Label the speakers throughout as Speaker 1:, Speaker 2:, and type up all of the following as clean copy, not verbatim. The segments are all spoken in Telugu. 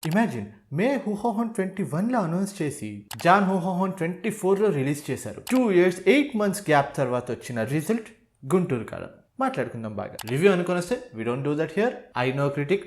Speaker 1: ఇమాజిన్ మే హూహాహోన్ 21లో అనౌన్స్ చేసి జాన్ హూహాహోన్ 24లో రిలీజ్ చేశారు. 2 years 8 months గ్యాప్ తర్వాత వచ్చిన రిజల్ట్ గుంటూరు కారం. మాట్లాడుకుందాం బాగా. రివ్యూ అనుకుని వస్తే we don't do that here. I no critic.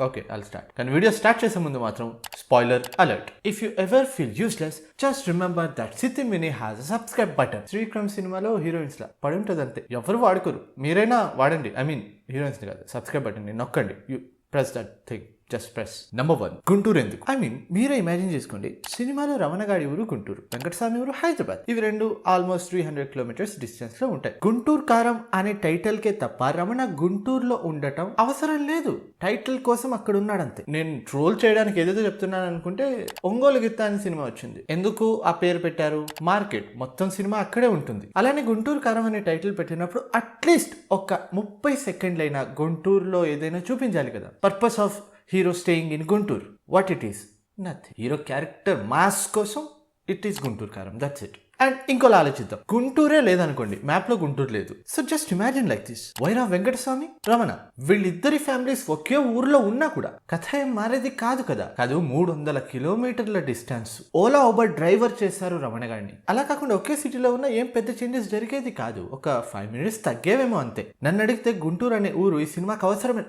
Speaker 1: Okay, I'll start. కానీ వీడియో స్టార్ట్ చేసే ముందు మాత్రం spoiler alert. If you ever feel useless just remember that సితి మినీ హ్యాస్ అ సబ్స్క్రైబ్ బటన్. శ్రీక్రమ్ సినిమాలో హీరోయిన్స్ లా పడి ఉంటుంది అంతే. ఎవరు వాడుకోరు, మీరైనా వాడండి. ఐ మీన్ హీరోయిన్స్ కాదు, సబ్స్క్రైబ్ బటన్ నొక్కండి. You press that thing. Just press. Number 1, Guntur ఎందుకు? ఐ మీన్ మీరే ఇమాజిన్ చేసుకోండి, సినిమాలో రమణగాడి ఊరు గుంటూరు, వెంకటస్వామి ఊరు హైదరాబాద్. ఇవి రెండు ఆల్మోస్ట్ 300 kilometers డిస్టెన్స్ లో ఉంటాయి. గుంటూరు కారం అనే టైటిల్ కే తప్ప రమణ గుంటూరులో ఉండటం అవసరం లేదు. టైటిల్ కోసం అక్కడ ఉన్నాడంతే. నేను ట్రోల్ చేయడానికి ఏదైతే చెప్తున్నాను అనుకుంటే ఒంగోలు గిత్త అనే సినిమా వచ్చింది. ఎందుకు ఆ పేరు పెట్టారు? మార్కెట్ మొత్తం సినిమా అక్కడే ఉంటుంది. అలానే గుంటూరు కారం అనే టైటిల్ పెట్టినప్పుడు అట్లీస్ట్ ఒక 30 సెకండ్లైనా గుంటూరులో ఏదైనా చూపించాలి కదా. Purpose of hero staying in Guntur, what it is? Nothing. Hero character mass కోసం ఇట్ ఈస్ గుంటూరు కారం, దట్స్ ఇట్. అండ్ ఇంకోలా ఆలోచిద్దాం, గుంటూరే లేదనుకోండి, మ్యాప్ లో గుంటూరు లేదు. So just imagine like this. Wyra Venkataswamy, Ramana వీళ్ళిద్దరి ఫ్యామిలీస్ ఒకే ఊర్లో ఉన్నా కూడా కథ ఏం మారేది కాదు కదా. కాదు, 300 kilometers distance. Ola Uber driver చేశారు రమణ గారిని. అలా కాకుండా ఒకే సిటీలో ఉన్న ఏం పెద్ద చేంజెస్ జరిగేది కాదు. ఒక 5 minutes తగ్గేవేమో అంతే. నన్ను అడిగితే గుంటూరు అనే ఊరు ఈ సినిమాకి అవసరమే.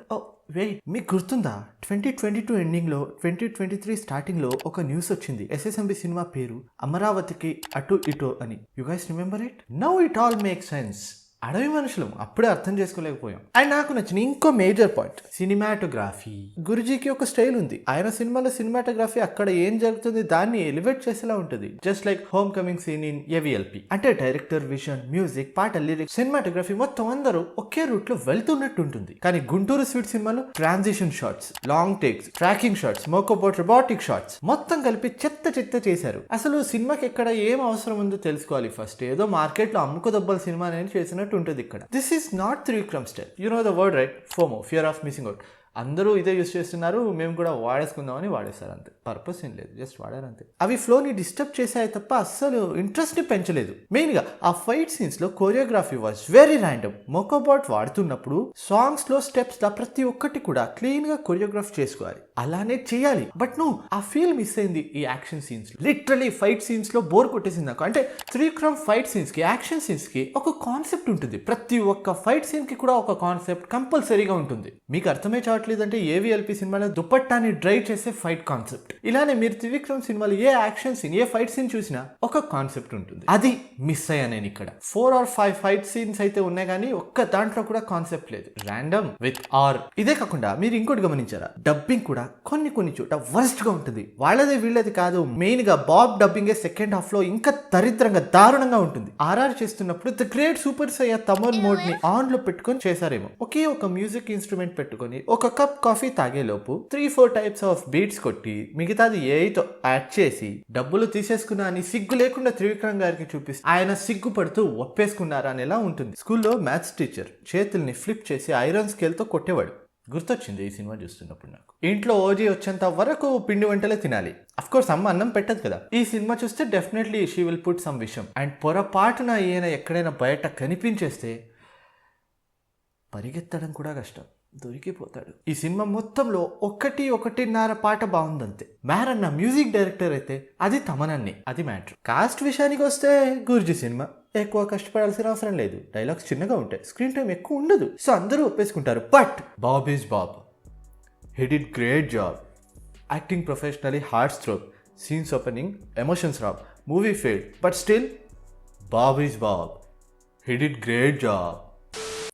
Speaker 1: వెయిట్, మీకు గుర్తుందా 2022 ఎండింగ్ లో 2023 స్టార్టింగ్ లో ఒక న్యూస్ వచ్చింది. SSMB సినిమా పేరు అమరావతికి అటు ఇటో అని. You guys remember it? Now it all make sense. అడవి మనుషులం, అప్పుడే అర్థం చేసుకోలేకపోయాం. అండ్ నాకు నచ్చిన ఇంకో మేజర్ పాయింట్ సినిమాటోగ్రఫీ. గురుజీకి ఒక స్టైల్ ఉంది. ఆయన సినిమాలో సినిమాటోగ్రఫీ అక్కడ ఏం జరుగుతుంది దాన్ని ఎలివేట్ చేసేలా ఉంటుంది. Just like homecoming scene in AVLP. అంటే డైరెక్టర్ విజన్, మ్యూజిక్, పాట, లిరిక్స్, సినిమాటోగ్రఫీ మొత్తం అందరూ ఒకే రూట్ లో వెళ్తున్నట్టు ఉంటుంది. కానీ గుంటూరు స్వీట్ సినిమాలో transition shots, long takes, tracking shots, mocobot robotic shots మొత్తం కలిపి చెత్త చేశారు. అసలు సినిమాకి ఎక్కడ ఏం అవసరం ఉందో తెలుసుకోవాలి ఫస్ట్. ఏదో మార్కెట్ లో అమ్ముకు దెబ్బల సినిమా అనేది చేసినట్టు ఉంటుంది ఇక్కడ. This is not Trivikram style. You know the word right? FOMO, fear of missing out. అందరూ ఇదే యూస్ చేస్తున్నారు, మేము కూడా వాడేసుకుందామని వాడేస్తారు అంతే. పర్పస్ ఏం లేదు, జస్ట్ వాడారంతే. అవి ఫ్లోని డిస్టర్బ్ చేసాయి తప్ప అస్సలు ఇంట్రెస్ట్ ని పెంచలేదు. మెయిన్ గా ఆ ఫైట్ సీన్స్ లో choreography was very random. Mocobot వాడుతున్నప్పుడు సాంగ్స్ లో స్టెప్స్ లా ప్రతి ఒక్కటి కూడా క్లీన్ గా కొరియోగ్రాఫ్ చేసుకోవాలి. అలానే చేయాలి. బట్ నో, ఆ ఫీల్ మిస్ అయింది ఈ action scenes. Literally fight scenes లో బోర్ కొట్టేసింది నాకు. అంటే త్రివిక్రమ్ ఫైట్ సీన్స్ కి, యాక్షన్ సీన్స్ కి ఒక కాన్సెప్ట్ ఉంటుంది. ప్రతి ఒక్క ఫైట్ సీన్ కి కూడా ఒక కాన్సెప్ట్ కంపల్సరీగా ఉంటుంది. మీకు అర్థమే లేదంటే AVLP సినిమాలో దుపట్టాని డ్రై చేసే ఫైట్ కాన్సెప్ట్. ఇలానే మీరు త్రివిక్రమ్ సినిమాలో ఏ యాక్షన్ సీన్, ఏ ఫైట్ సీన్ చూసినా ఒక కాన్సెప్ట్ ఉంటుంది. అది మిస్ అయ్యా నేను ఇక్కడ. 4 or 5 ఫైట్ సీన్స్ అయితే ఉన్నాయి కానీ ఒక్క దాంట్లో కూడా కాన్సెప్ట్ లేదు. Random with R. ఇదే కాకుండా మీరు ఇంకోటి గమనించారా? డబ్బింగ్ కూడా కొన్ని చోట వర్స్ట్ గా ఉంటుంది. వాళ్ళదే వీళ్ళది కాదు. మెయిన్ గా బాబ్ డబ్బింగ్ సెకండ్ హాఫ్ లో ఇంకా దరిద్రంగా, దారుణంగా ఉంటుంది. RR చేస్తున్నప్పుడు the great super Saiyan Thaman mode ని ఆన్ లో పెట్టుకొని చేశారేమో. ఒకే ఒక మ్యూజిక్ ఇన్స్ట్రుమెంట్ పెట్టుకొని ఒక కప్ కాఫీ తాగేలోపు 3-4 types ఆఫ్ బీట్స్ కొట్టి మిగతాది ఏతో యాడ్ చేసి డబ్బులు తీసేసుకున్నా అని సిగ్గు లేకుండా త్రివిక్రమ్ గారికి చూపిస్తే ఆయన సిగ్గుపడుతూ ఒప్పేసుకున్నారా అనేలా ఉంటుంది. స్కూల్లో మ్యాథ్స్ టీచర్ చేతుల్ని ఫ్లిప్ చేసి ఐరన్ స్కేల్ తో కొట్టేవాడు. గుర్తొచ్చింది ఈ సినిమా చూస్తున్నప్పుడు నాకు. ఇంట్లో ఓజీ వచ్చేంత వరకు పిండి వంటలే తినాలి. అఫ్ కోర్స్ అమ్మ అన్నం పెట్టదు కదా. ఈ సినిమా చూస్తే definitely she will put some విషయం. అండ్ పొరపాటున ఈయన ఎక్కడైనా బయట కనిపించేస్తే పరిగెత్తడం కూడా కష్టం, దొరికిపోతాడు. ఈ సినిమా మొత్తంలో 1-1.5 పాట బాగుందంతే. మ్యారన్న మ్యూజిక్ డైరెక్టర్ అయితే అది తమనన్నే. అది మ్యాటర్. కాస్ట్ విషయానికి వస్తే గురుజీ సినిమా ఎక్కువ కష్టపడాల్సిన అవసరం లేదు. డైలాగ్స్ చిన్నగా ఉంటాయి, స్క్రీన్ టైం ఎక్కువ ఉండదు. సో అందరూ ఒప్పేసుకుంటారు. But Babu is Babu. He did great job. Acting professionally heart stroke, scenes opening, emotions రావ్, movie failed, but still Babu is Babu. He did great job.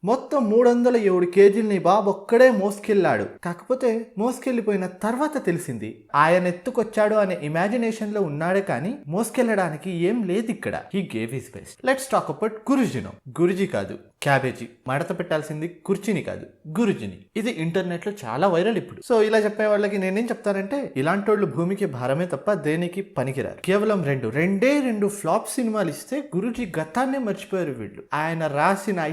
Speaker 1: మొత్తం 307 kgs బాబు ఒక్కడే మోసుకెళ్ళాడు. కాకపోతే మోసుకెళ్ళిపోయిన తర్వాత తెలిసింది ఆయన ఎత్తుకొచ్చాడు అనే ఇమాజినేషన్ లో ఉన్నాడే కానీ మోసుకెళ్ళడానికి ఏం లేదు ఇక్కడ. He gave his best. Let's talk about గురుజీనో. గురుజీ కాదు, క్యాబేజీ. మడత పెట్టాల్సింది కుర్చీని కాదు, గురుజీని. ఇది ఇంటర్నెట్ లో చాలా వైరల్ ఇప్పుడు. సో ఇలా చెప్పే వాళ్ళకి నేనేం చెప్తానంటే, ఇలాంటి వాళ్ళు భూమికి భారమే తప్ప దేనికి పనికిరారు. కేవలం రెండే ఫ్లాప్ సినిమాలు ఇస్తే గురుజీ గతాన్నే మర్చిపోయారు వీళ్ళు. ఆయన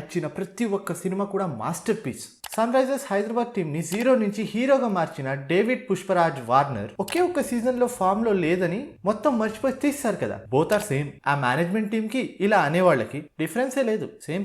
Speaker 1: ఇచ్చిన ప్రతి ఒక్క సినిమా కూడా masterpiece. Sunrisers Hyderabad team ని 0 నుంచి హీరోగా మార్చిన డేవిడ్ పుష్పరాజ్ వార్నర్ ఒకే ఒక్క సీజన్ లో ఫామ్ లో లేదని మొత్తం మర్చిపోయి తీస్తారు కదా. Both are same. ఆ మేనేజ్మెంట్ టీమ్ కి ఇలా అనేవాళ్ళకి డిఫరెన్సే లేదు. సేమ్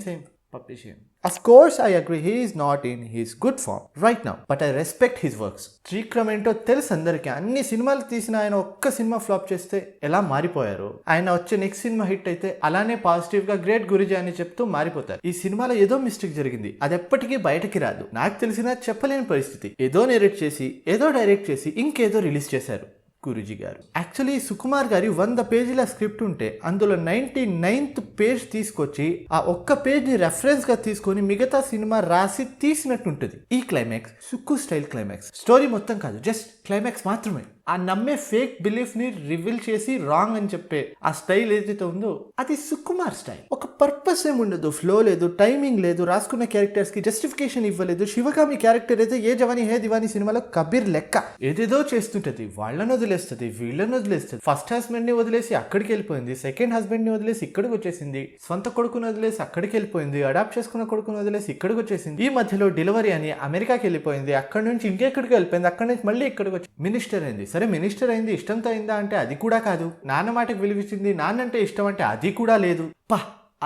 Speaker 1: పప్పి same. Of course, I agree he is not in his good form right now, but I respect his works. Trivikram ఏంటో తెలుసు అందరికీ. అన్ని సినిమాలు తీసిన ఆయన ఒక్క సినిమా ఫ్లాప్ చేస్తే ఎలా మారిపోయారు, ఆయన వచ్చే నెక్స్ట్ సినిమా హిట్ అయితే అలానే పాజిటివ్ గా గ్రేట్ గురుజీ అని చెప్తూ మారిపోతారు. ఈ సినిమాలో ఏదో మిస్టేక్ జరిగింది, అది ఎప్పటికీ బయటకి రాదు. నాకు తెలిసినా చెప్పలేని పరిస్థితి. ఏదో నేరేట్ చేసి, ఏదో డైరెక్ట్ చేసి, ఇంకేదో రిలీజ్ చేశారు గురూజీ గారు. యాక్చువల్లీ సుకుమార్ గారి 100 పేజీల స్క్రిప్ట్ ఉంటే అందులో 99th పేజ్ తీసుకొచ్చి ఆ ఒక్క పేజ్ ని రెఫరెన్స్ గా తీసుకొని మిగతా సినిమా రాసి తీసినట్టుంటది. ఈ climax Sukku style climax. Story మొత్తం కాదు, జస్ట్ క్లైమాక్స్ మాత్రమే. ఆ నమ్మే ఫేక్ బిలీఫ్ ని రివీల్ చేసి రాంగ్ అని చెప్పే ఆ స్టైల్ ఏదైతే ఉందో అది సుకుమార్ స్టైల్. ఒక పర్పస్ ఏముండదు, ఫ్లో లేదు, టైమింగ్ లేదు, రాసుకున్న క్యారెక్టర్స్ కి జస్టిఫికేషన్ ఇవ్వలేదు. శివగామి క్యారెక్టర్ అయితే ఏ జవాని హే దివాని సినిమాలో కబీర్ లెక్క ఏదేదో చేస్తుంటది. వాళ్ళని వదిలేస్తుంది, వీళ్ళని వదిలేస్తుంది. ఫస్ట్ హస్బెండ్ ని వదిలేసి అక్కడికి వెళ్ళిపోయింది, సెకండ్ హస్బెండ్ ని వదిలేసి ఇక్కడికి వచ్చేసింది, సొంత కొడుకుని వదిలేసి అక్కడికి వెళ్ళిపోయింది, అడాప్ట్ చేసుకున్న కొడుకుని వదిలేసి ఇక్కడికి వచ్చేసింది. ఈ మధ్యలో డెలివరీ అని అమెరికాకి వెళ్ళిపోయింది, అక్కడ నుంచి ఇంకెక్కడికి వెళ్ళిపోయింది, అక్కడ నుంచి మళ్ళీ ఇక్కడికి వచ్చి మినిస్టర్ అయింది. సరే మినిస్టర్ అయింది, ఇష్టంతో అయిందా అంటే అది కూడా కాదు. నాన్న మాటకు విలువిచ్చింది, నాన్నంటే ఇష్టం అంటే అది కూడా లేదు.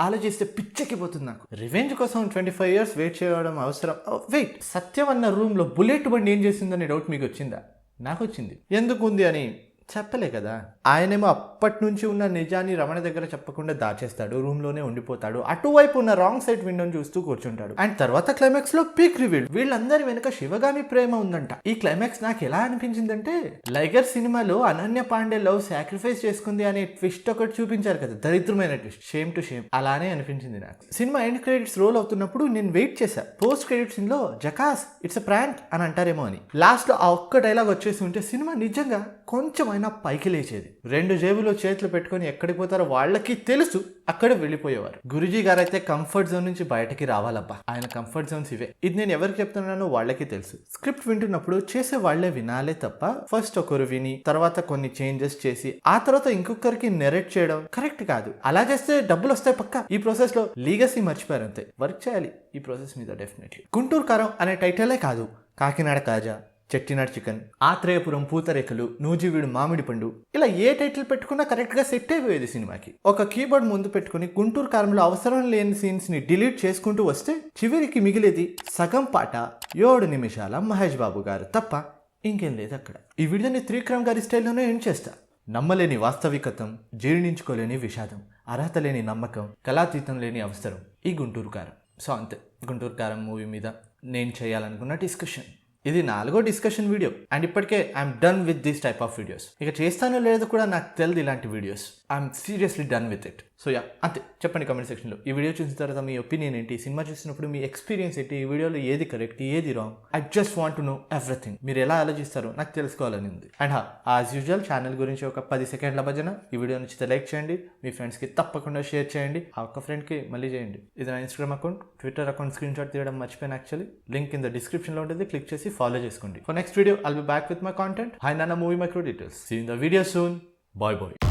Speaker 1: ఆలోచిస్తే పిచ్చెక్కిపోతుంది నాకు. రివెంజ్ కోసం 25 years వెయిట్ చేయడం అవసరం? వెయిట్, సత్యం అన్న రూమ్ లో బుల్లెట్ బండి ఏం చేసిందని డౌట్ మీకు వచ్చిందా? నాకు వచ్చింది. ఎందుకు ఉంది అని చెప్పలే కదా. ఆయనేమో అప్పటి నుంచి ఉన్న నిజాన్ని రమణ దగ్గర చెప్పకుండా దాచేస్తాడు, రూమ్ లోనే ఉండిపోతాడు, అటువైపు ఉన్న రాంగ్ సైడ్ విండోని చూస్తూ కూర్చుంటాడు. అండ్ తర్వాత క్లైమాక్స్ లో పీక్ రివీల్, వీళ్ళందరి వెనుక శివగామి ప్రేమ ఉందంట. ఈ క్లైమాక్స్ నాకు ఎలా అనిపించిందంటే లైగర్ సినిమాలో అనన్య పాండే లవ్ సాక్రిఫైస్ చేసుకుంది అనే ట్విస్ట్ ఒకటి చూపించారు కదా, దరిద్రమైన ట్విస్ట్, షేమ్ టు షేమ్. అలానే అనిపించింది నాకు. సినిమా ఎండ్ క్రెడిట్స్ రోల్ అవుతున్నప్పుడు నేను వెయిట్ చేశా, పోస్ట్ క్రెడిట్స్ లో జకాస్ ఇట్స్ అ ప్రాంక్ అని అంటారేమో అని. లాస్ట్ లో ఆ ఒక్క డైలాగ్ వచ్చేసి ఉంటే సినిమా నిజంగా కొంచెం పైకి లేచేది. 2 జేబులో చేతులు పెట్టుకొని ఎక్కడికి పోతారో వాళ్ళకి తెలుసు, అక్కడ వెళ్ళిపోయేవారు. గురుజీ గారు అయితే కంఫర్ట్ జోన్ నుంచి బయటకి రావాలబ్బా. ఆయన కంఫర్ట్ జోన్స్ ఇవే. ఇది నేను ఎవరికి చెప్తున్నానో వాళ్ళకి తెలుసు. స్క్రిప్ట్ వింటున్నప్పుడు చేసే వాళ్లే వినాలే తప్ప ఫస్ట్ ఒకరు విని తర్వాత కొన్ని చేంజెస్ చేసి ఆ తర్వాత ఇంకొకరికి నెరేట్ చేయడం కరెక్ట్ కాదు. అలా చేస్తే డబ్బులు వస్తాయి పక్క. ఈ ప్రాసెస్ లో లీగసీ మర్చిపోయారు అంతే. వర్క్ చేయాలి ఈ ప్రాసెస్ మీద డెఫినెట్లీ. గుంటూరు కారం అనే టైటిలే కాదు, కాకినాడ కాజా, చెట్టినాడు చికెన్, ఆత్రేయపురం పూతరేకలు, నూజివీడు మామిడి పండు, ఇలా ఏ టైటిల్ పెట్టుకున్నా కరెక్ట్ గా సెట్ అయిపోయేది సినిమాకి. ఒక కీబోర్డ్ ముందు పెట్టుకుని గుంటూరు కారంలో అవసరం లేని సీన్స్ ని డిలీట్ చేసుకుంటూ వస్తే చివరికి మిగిలేది సగం పాట 7 నిమిషాల మహేష్ బాబు గారు తప్ప ఇంకేం లేదు అక్కడ. ఈ వీడియోని త్రివిక్రమ్ గారి స్టైల్లోనే ఎండ్ చేస్తా. నమ్మలేని వాస్తవికతం, జీర్ణించుకోలేని విషాదం, అర్హత లేని నమ్మకం, కళాతీతం లేని అవసరం ఈ గుంటూరు కారం. సో అంతే, గుంటూరు కారం మూవీ మీద నేను చేయాలనుకున్న డిస్కషన్. ఇది 4వ డిస్కషన్ వీడియో అండ్ ఇప్పటికే I'm done with this type of videos. ఇక చేస్తానో లేదో కూడా నాకు తెలియదు ఇలాంటి videos. I'm seriously done with it. So అంతే. చెప్పండి కామెంట్ సెక్షన్లో. ఈ వీడియో చూసిన తర్వాత మీ ఒపీనియన్ ఏంటి, సినిమా చూసినప్పుడు మీ ఎక్స్పీరియన్స్ ఏంటి, ఈ వీడియోలో ఏది కరెక్ట్ ఏది wrong. I just want to know everything. మీరు ఎలా ఆలోచిస్తారో నాకు తెలుసుకోవాలని ఉంది. అండ్ యాజ్ యూజువల్ ఛానల్ గురించి ఒక 10 సెకండ్ల భజన. ఈ వీడియో నచ్చితే లైక్ చేయండి, మీ ఫ్రెండ్స్కి తప్పకుండా షేర్ చేయండి, ఆ ఒక్క ఫ్రెండ్కి మళ్ళీ చేయండి. ఇది నా Instagram account, Twitter account screen shot తీయడం మర్చిపోయాను యాక్చువల్లీ. లింక్ ఇన్ ద డిస్క్రిప్షన్లో ఉంటుంది, క్లిక్ చేసి follow చేసుకోండి. For next video, I'll be back with my content. Hi Nana Movie Micro Details. See you in the video soon. Bye bye.